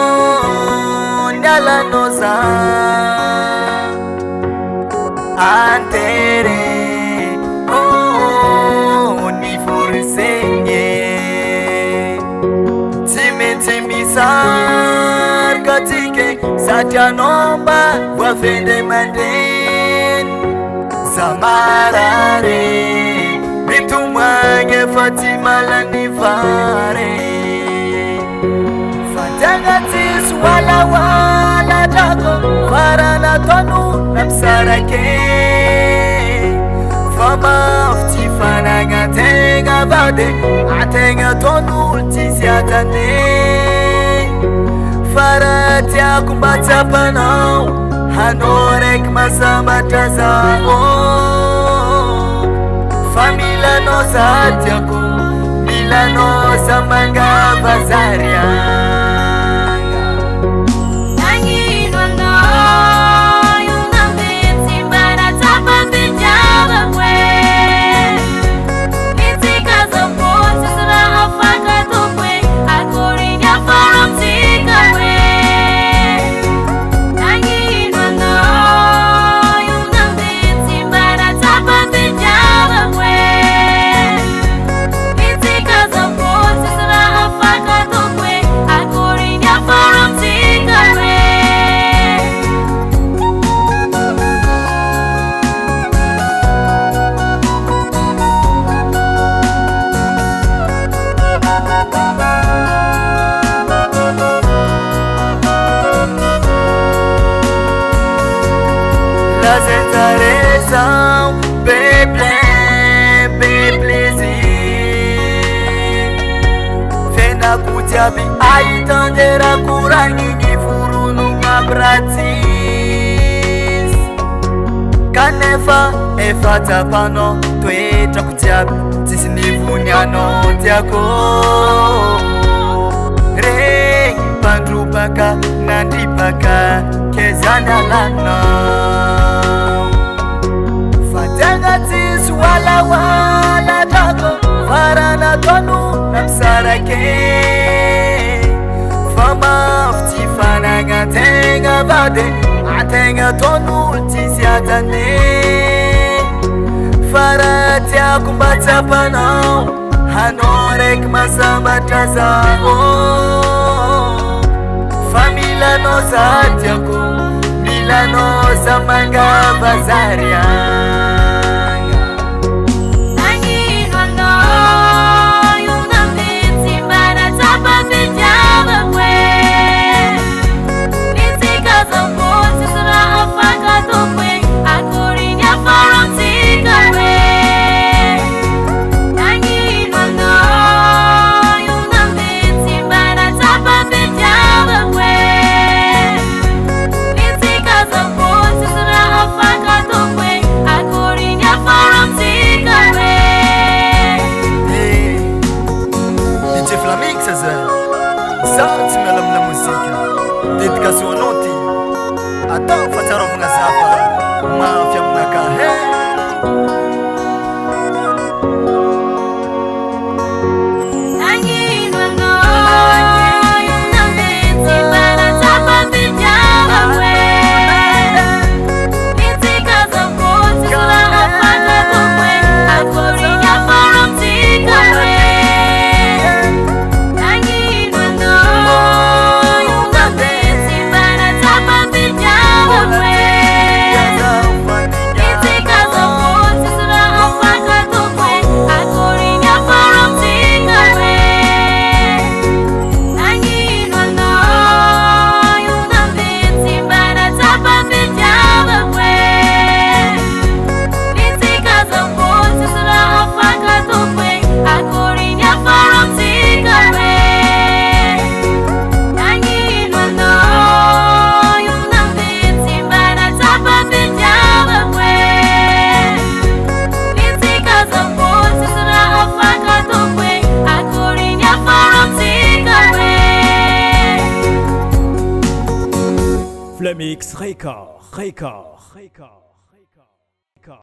pon dalla nosa antere ni forsenye timisar katike satyanomba wafende manden zamarare bitumanye Fatima lanivare fatagatis wala tako farana tonu namsarake fama ftifana gatenga vade atenga tonu tisiatane faratia kumbata panau hanorek masamatazao famila nosa tiako milano samanga bazaria las interesam be plaisir fena kutiabi aitandera kurangi ni furunu ngabratis kanefa efata pano tueta kutiabi tisinivunyano tiako re pandrupaka nandipaka kezana lana fatagatis wala tako farana tonu namsarake fama ftifana gatenga vade atenga tonu tisiatane faratia kumbata panau hanorek masamatazao famila nosa tiako milano samanga bazaria Sarti melam la musica dedication noti ata fataro vunga zapa mafia mnaka he Flemix Record.